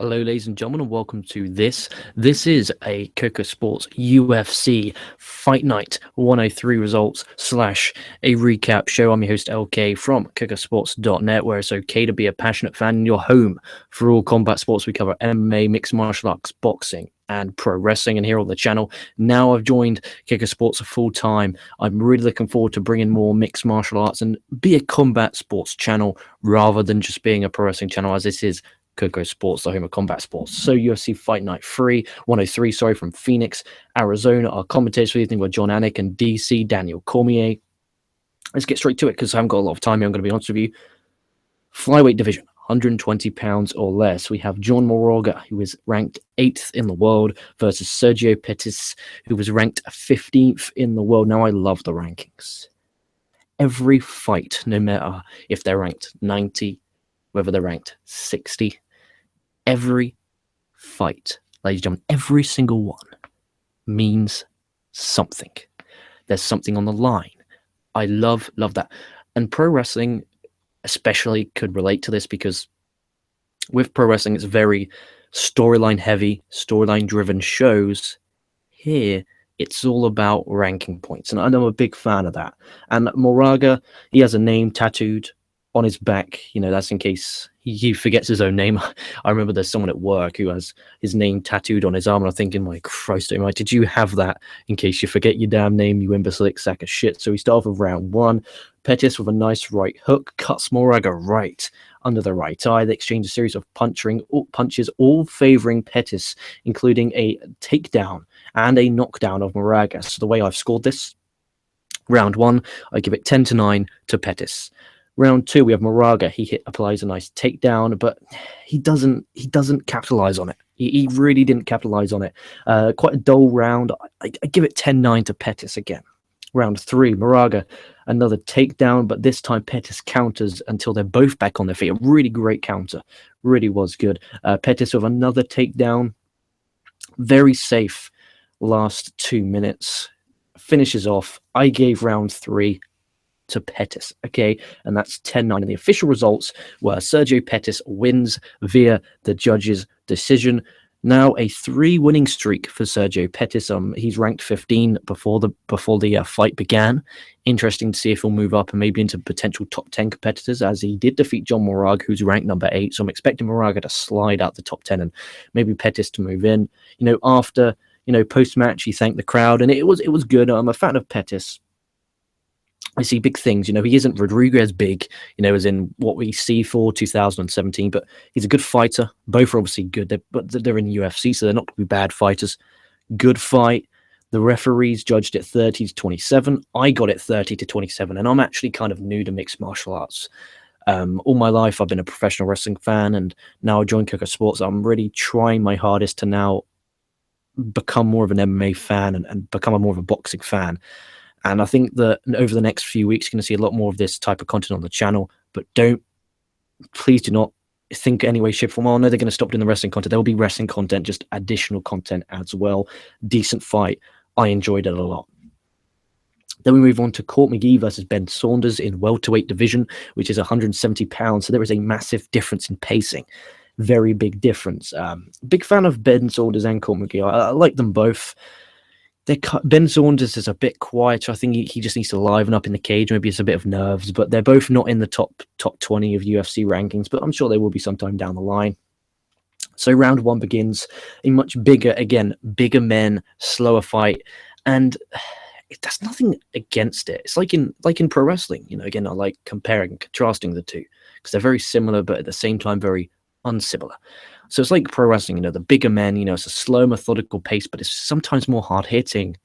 Hello, ladies and gentlemen, and welcome to this. This is a Kocosports UFC Fight Night 103 results / a recap show. I'm your host, LK, from Kocosports.net, where it's okay to be a passionate fan in your home for all combat sports. We cover MMA, mixed martial arts, boxing, and pro wrestling, and here on the channel. Now I've joined Kocosports full time. I'm really looking forward to bringing more mixed martial arts and be a combat sports channel rather than just being a pro wrestling channel, as this is Kocosports, the home of combat sports. So UFC Fight Night 103, from Phoenix, Arizona. Our commentators for the evening were John Anik and DC Daniel Cormier. Let's get straight to it because I haven't got a lot of time here. I'm going to be honest with you. Flyweight division, 120 pounds or less. We have John Moraga, who is ranked 8th in the world, versus Sergio Pettis, who was ranked 15th in the world. Now, I love the rankings. Every fight, no matter if they're ranked 90, whether they're ranked 60, every fight, ladies and gentlemen, every single one means something. There's something on the line. I love that. And pro wrestling especially could relate to this because with pro wrestling, it's very storyline heavy, storyline driven shows. Here, it's all about ranking points. And I'm a big fan of that. And Moraga, he has a name tattooed on his back. You know, that's in case he forgets his own name. I remember there's someone at work who has his name tattooed on his arm, and I'm thinking, my Christ, did you have that in case you forget your damn name, you imbecilic sack of shit? So we start off with round one. Pettis with a nice right hook cuts Moraga right under the right eye. They exchange a series of punches, all favoring Pettis, including a takedown and a knockdown of Moraga. So the way I've scored this, round one, I give it 10-9 to Pettis. Round two, we have Moraga. He applies a nice takedown, but he doesn't capitalize on it. He really didn't capitalize on it. Quite a dull round. I give it 10-9 to Pettis again. Round three, Moraga, another takedown, but this time Pettis counters until they're both back on their feet. A really great counter. Really was good. Pettis with another takedown. Very safe last 2 minutes. Finishes off. I gave round three to Pettis, okay, and that's 10-9. And the official results were Sergio Pettis wins via the judges' decision. Now a 3-winning streak for Sergio Pettis. He's ranked 15 before the fight began. Interesting to see if he'll move up and maybe into potential top 10 competitors, as he did defeat John Moraga, who's ranked number 8. So I'm expecting Moraga to slide out the top 10 and maybe Pettis to move in. You know, after post-match, he thanked the crowd, and it was good. I'm a fan of Pettis. I see big things. He isn't Rodriguez big, as in what we see for 2017, but he's a good fighter. Both are obviously good, but they're in UFC, so they're not going to be bad fighters. Good fight. The referees judged it 30-27. I got it 30-27, and I'm actually kind of new to mixed martial arts. All my life, I've been a professional wrestling fan, and now I joined Kocosports. I'm really trying my hardest to now become more of an MMA fan and become more of a boxing fan. And I think that over the next few weeks, you're going to see a lot more of this type of content on the channel. But please do not think any way, shape, or form, oh no, they're going to stop doing the wrestling content. There will be wrestling content, just additional content as well. Decent fight. I enjoyed it a lot. Then we move on to Court McGee versus Ben Saunders in welterweight division, which is 170 pounds. So there is a massive difference in pacing. Very big difference. Big fan of Ben Saunders and Court McGee. I like them both. Ben Saunders is a bit quieter. I think he just needs to liven up in the cage. Maybe it's a bit of nerves, but they're both not in the top 20 of UFC rankings, but I'm sure they will be sometime down the line. So round one begins. A much bigger men, slower fight, and there's nothing against it. It's like in pro wrestling. Again, I like comparing and contrasting the two because they're very similar, but at the same time very unsimilar. So it's like pro wrestling, the bigger men, it's a slow, methodical pace, but it's sometimes more hard-hitting,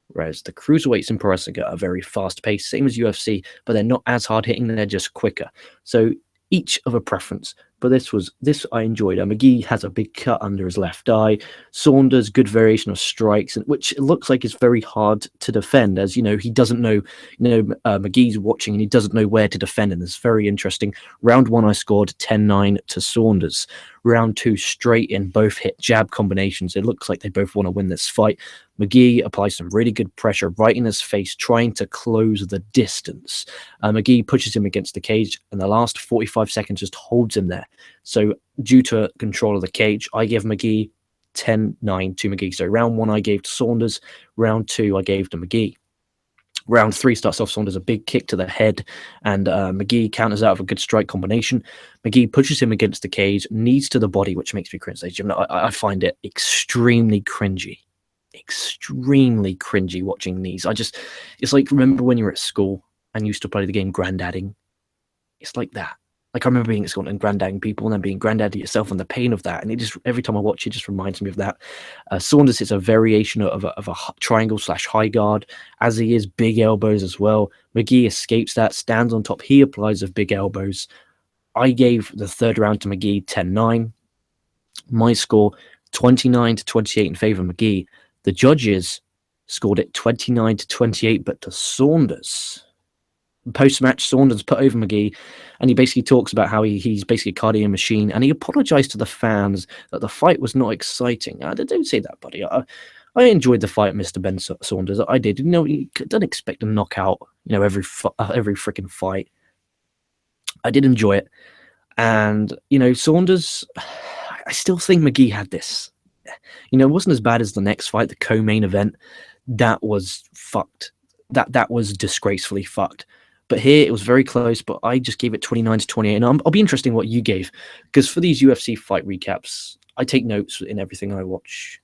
whereas the cruiserweights in pro wrestling are very fast-paced, same as UFC, but they're not as hard-hitting, they're just quicker. So each of a preference, but this I enjoyed. McGee has a big cut under his left eye. Saunders, good variation of strikes, which it looks like is very hard to defend, as he doesn't know. McGee's watching and he doesn't know where to defend, and it's very interesting. Round one, I scored 10-9 to Saunders. Round two, straight in, both hit jab combinations. It looks like they both want to win this fight. McGee applies some really good pressure right in his face, trying to close the distance. McGee pushes him against the cage, and the last 45 seconds just holds him there. So due to control of the cage, I give McGee 10-9 to McGee. So round 1 I gave to Saunders, round 2 I gave to McGee. Round 3 starts off Saunders a big kick to the head, and McGee counters out of a good strike combination. McGee pushes him against the cage, knees to the body, which makes me cringe. I find it extremely cringy watching knees. It's like, remember when you were at school and used to play the game Grandadding? It's like that. Like, I remember being at school and grandadding people and then being granddad yourself, and the pain of that. And it just, every time I watch it, just reminds me of that. Saunders is a variation of a triangle / high guard, as he is big elbows as well. McGee escapes that, stands on top. He applies of big elbows. I gave the third round to McGee 10-9. My score 29-28 in favor of McGee. The judges scored it 29-28, but to Saunders. Post-match, Saunders put over McGee, and he basically talks about how he's basically a cardio machine, and he apologized to the fans that the fight was not exciting. I don't say that, buddy. I enjoyed the fight, Mr. Ben Saunders. I did. You know, you don't expect a knockout, you know, every freaking fight. I did enjoy it. And, you know, Saunders, I still think McGee had this. You know, it wasn't as bad as the next fight, the co-main event. That was fucked. That was disgracefully fucked. But here it was very close, but I just gave it 29-28. And I'll be interested in what you gave, because for these UFC fight recaps, I take notes in everything I watch.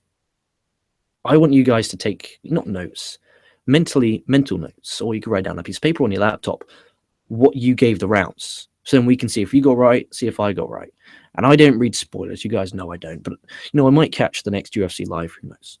I want you guys to take, not notes, mental notes, or you can write down a piece of paper on your laptop what you gave the rounds. So then we can see if you got right, see if I got right. And I don't read spoilers. You guys know I don't. But, you know, I might catch the next UFC live. Who knows?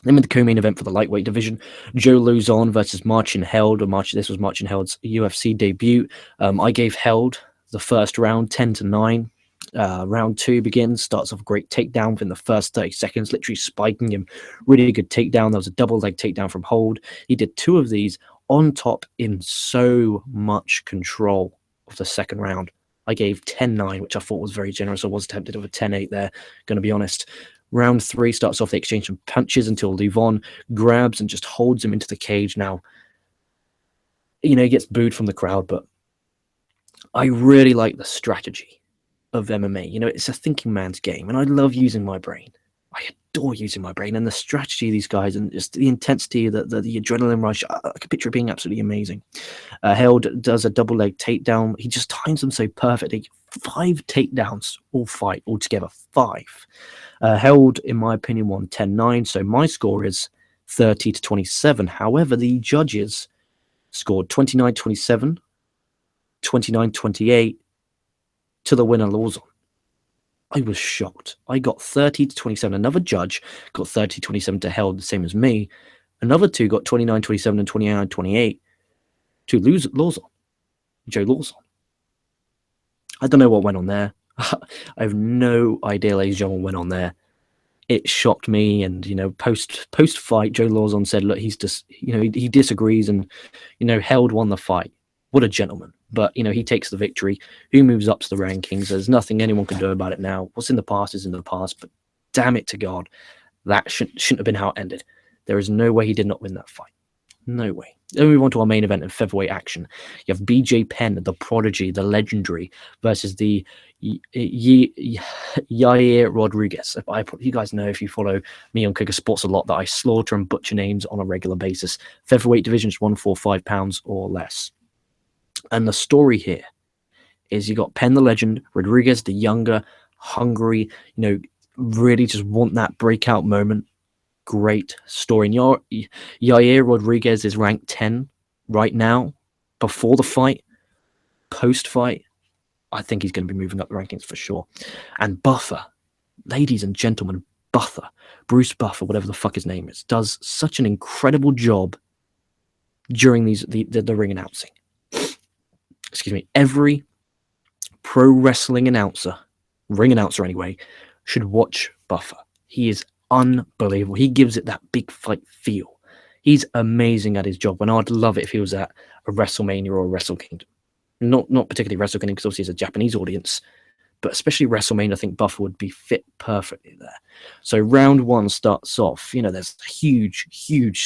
Then with the co-main event for the lightweight division, Joe Luzon versus Marcin Held. This was Marcin Held's UFC debut. I gave Held the first round 10-9. Round 2 begins, starts off a great takedown within the first 30 seconds, literally spiking him. Really good takedown. There was a double leg takedown from Hold. He did 2 of these on top in so much control of the second round. I gave 10-9, which I thought was very generous. I was tempted of a 10-8 there, going to be honest. Round 3 starts off the exchange of punches until Luzon grabs and just holds him into the cage. Now, you know, he gets booed from the crowd, but I really like the strategy of MMA. You know, it's a thinking man's game, and I love using my brain. I adore using my brain, and the strategy of these guys and just the intensity, the adrenaline rush. I can picture it being absolutely amazing. Held does a double leg takedown. He just times them so perfectly. 5 takedowns all fight altogether. 5. Held, in my opinion, won 10-9. So my score is 30-27. However, the judges scored 29-27, 29-28 to the winner, Lawson. I was shocked. I got 30-27. Another judge got 30-27 to Held, the same as me. Another 2 got 29-27 and 29-28 to Lawson, Joe Lawson. I don't know what went on there. I have no idea, ladies and gentlemen, what went on there. It shocked me, and you know, post fight, Joe Lawson said, "Look, he's just, you know, he disagrees, and you know, Held won the fight. What a gentleman!" But you know, he takes the victory. Who moves up to the rankings? There's nothing anyone can do about it now. What's in the past is in the past. But damn it to God, that shouldn't have been how it ended. There is no way he did not win that fight. No way. Then we move on to our main event in featherweight action. You have BJ Penn, the prodigy, the legendary, versus the Yair Rodriquez. You guys know, if you follow me on Kocosports a lot, that I slaughter and butcher names on a regular basis. Featherweight division is 145 pounds or less. And the story here is you got Penn, the legend, Rodriguez, the younger, hungry, you know, really just want that breakout moment. Great story. And Yair Rodriguez is ranked 10 right now. Before the fight, post-fight, I think he's going to be moving up the rankings for sure. And Buffer, ladies and gentlemen, Bruce Buffer, whatever the fuck his name is, does such an incredible job during the ring announcing. Excuse me. Every pro wrestling announcer, ring announcer anyway, should watch Buffer. He is unbelievable. He gives it that big fight feel. He's amazing at his job, and I'd love it if he was at a WrestleMania or a Wrestle Kingdom. Not particularly Wrestle Kingdom, because obviously it's a Japanese audience, but especially WrestleMania, I think Buffer would be fit perfectly there. So round 1 starts off, you know, there's huge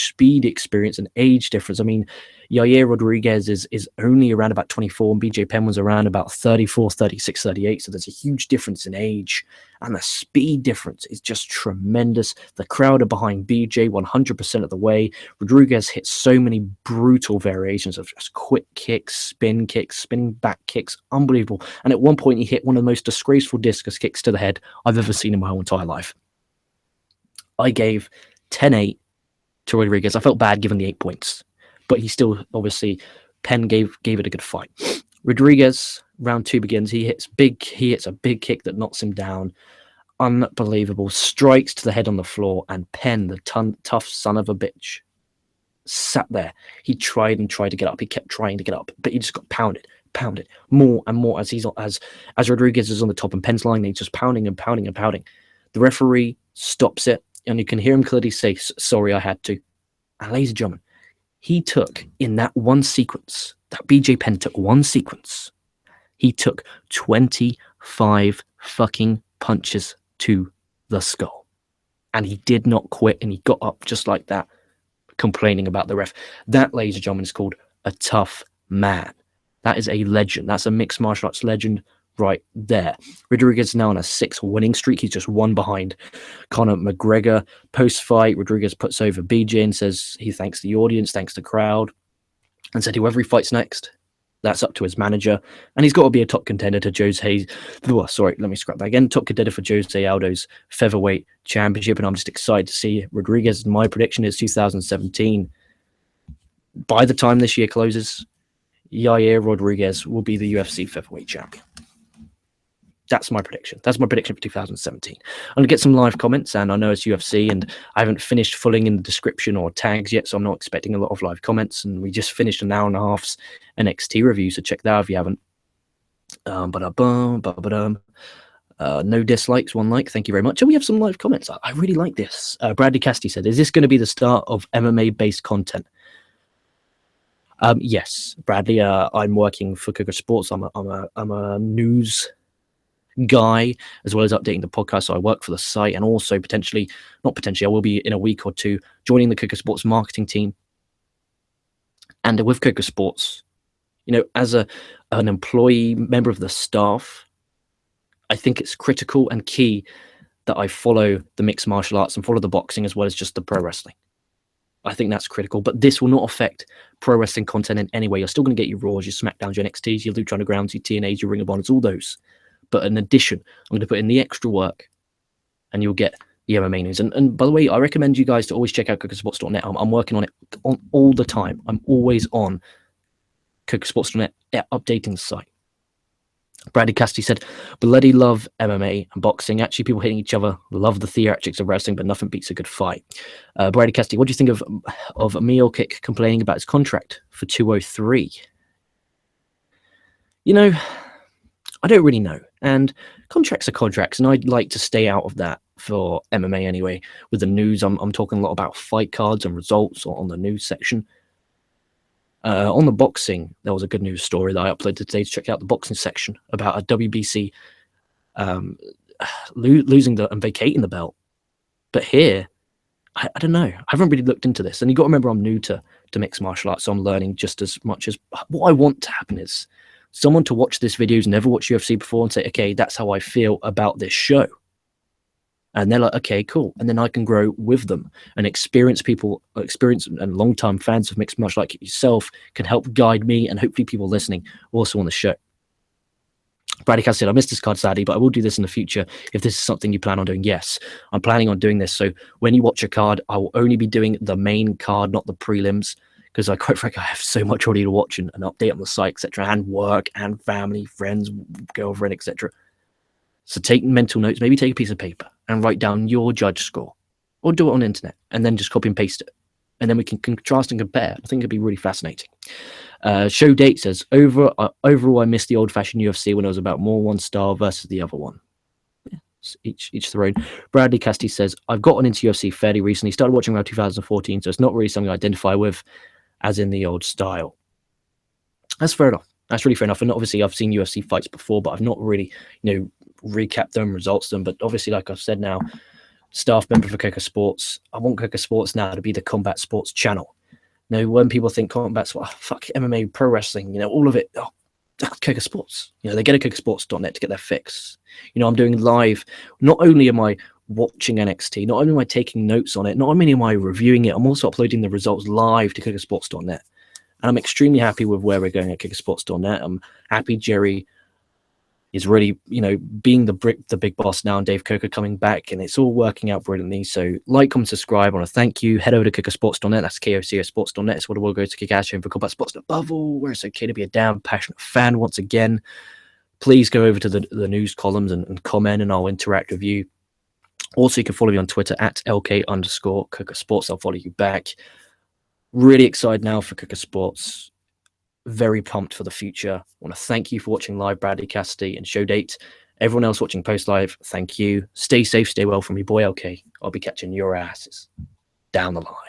speed experience and age difference. I mean, Yair Rodriquez is only around about 24, and BJ Penn was around about 34, 36, 38. So there's a huge difference in age, and the speed difference is just tremendous. The crowd are behind BJ 100% of the way. Rodriguez hits so many brutal variations of just quick kicks, spinning back kicks, unbelievable. And at one point, he hit one of the most disgraceful discus kicks to the head I've ever seen in my whole entire life. I gave 10-8 to Rodriguez. I felt bad given the 8 points, but he still, obviously, Penn gave it a good fight. Rodriguez, round 2 begins. He hits a big kick that knocks him down. Unbelievable. Strikes to the head on the floor, and Penn, the tough son of a bitch, sat there. He tried to get up. He kept trying to get up, but he just got pounded more and more as Rodriguez is on the top and Penn's lying there, just pounding. The referee stops it, and you can hear him clearly say, "Sorry, I had to." And ladies and gentlemen, he took, in that one sequence, that BJ Penn took one sequence, he took 25 fucking punches to the skull. And he did not quit, and he got up just like that, complaining about the ref. That, ladies and gentlemen, is called a tough man. That is a legend. That's a mixed martial arts legend right there. Rodriguez is now on a 6 winning streak. He's just one behind Conor McGregor. Post-fight, Rodriguez puts over BJ and says he thanks the audience, thanks the crowd, and said whoever he fights next, that's up to his manager. And he's got to be a top contender to top contender for Jose Aldo's featherweight championship. And I'm just excited to see Rodriguez. My prediction is 2017. By the time this year closes, Yair Rodriguez will be the UFC featherweight champion. That's my prediction. That's my prediction for 2017. I'm going to get some live comments, and I know it's UFC, and I haven't finished filling in the description or tags yet, so I'm not expecting a lot of live comments, and we just finished an hour and a half's NXT review, so check that out if you haven't. No dislikes, 1 like. Thank you very much. And we have some live comments. I really like this. Bradley Casti said, is this going to be the start of MMA-based content? Yes, Bradley. I'm working for Kocosports. I'm a news guy, as well as updating the podcast. So I work for the site, and also I will be in a week or two joining the Kocosports marketing team. And with Kocosports, as an employee, member of the staff, I think it's critical and key that I follow the mixed martial arts and follow the boxing as well as just the pro wrestling. I think that's critical, but this will not affect pro wrestling content in any way. You're still going to get your Raws, your SmackDowns, your NXTs, your Lucha Undergrounds, your TNAs, your Ring of Honors, all those. But in addition, I'm going to put in the extra work, and you'll get the MMA news. And by the way, I recommend you guys to always check out Kocosports.net. I'm working on it all the time. I'm always on Kocosports.net, updating the site. Bradley Casti said, bloody love MMA and boxing. Actually, people hitting each other, love the theatrics of wrestling, but nothing beats a good fight. Bradley Casti, what do you think of Emil Kick complaining about his contract for 203? I don't really know. And contracts are contracts, and I'd like to stay out of that for MMA anyway. With the news, I'm talking a lot about fight cards and results on the news section. On the boxing, there was a good news story that I uploaded today to check out the boxing section about a WBC losing and vacating the belt. But here, I don't know. I haven't really looked into this. And you got to remember, I'm new to mixed martial arts, so I'm learning just as much as what I want to happen is someone to watch this video who's never watched UFC before and say, okay, that's how I feel about this show. And they're like, okay, cool. And then I can grow with them, and experienced and long-time fans of mixed martial arts like yourself can help guide me, and hopefully people listening also on the show. Bradley Cass said, I missed this card sadly, but I will do this in the future if this is something you plan on doing. Yes, I'm planning on doing this. So when you watch a card, I will only be doing the main card, not the prelims, because quite frankly, I have so much already to watch and update on the site, etc., and work and family, friends, girlfriend, etc. So take mental notes, maybe take a piece of paper and write down your judge score, or do it on the internet and then just copy and paste it. And then we can contrast and compare. I think it'd be really fascinating. Show date says, overall, I missed the old-fashioned UFC when it was about more one style versus the other one. Yeah, each their own. Bradley Casti says, I've gotten into UFC fairly recently, started watching around 2014, so it's not really something I identify with as in the old style. That's fair enough. That's really fair enough. And obviously, I've seen UFC fights before, but I've not really, recapped them, results them. But obviously, like I've said now, staff member for Kocosports. I want Kocosports now to be the combat sports channel. You know, when people think combat's fuck MMA, pro wrestling, you know, all of it. Oh, Koco Sports. You know, they go to Kocosports.net to get their fix. You know, I'm doing live. Not only am I watching NXT, not only am I taking notes on it, not only am I reviewing it, I'm also uploading the results live to Kocosports.net. And I'm extremely happy with where we're going at Kocosports.net. I'm happy Jerry is really, you know, being the big boss now, and Dave Koco coming back, and it's all working out brilliantly. So like, comment, subscribe. I want to thank you. Head over to Kocosports.net. That's KOCOsports.net. It's what the world goes to kick ass for combat sports above all, where it's okay to be a damn passionate fan. Once again, please go over to the news columns and comment, and I'll interact with you. Also, you can follow me on Twitter at LK_Kocosports. I'll follow you back. Really excited now for Kocosports. Very pumped for the future. I want to thank you for watching live, Bradley Cassidy and Show Date. Everyone else watching post live, thank you. Stay safe, stay well from me, boy LK. I'll be catching your asses down the line.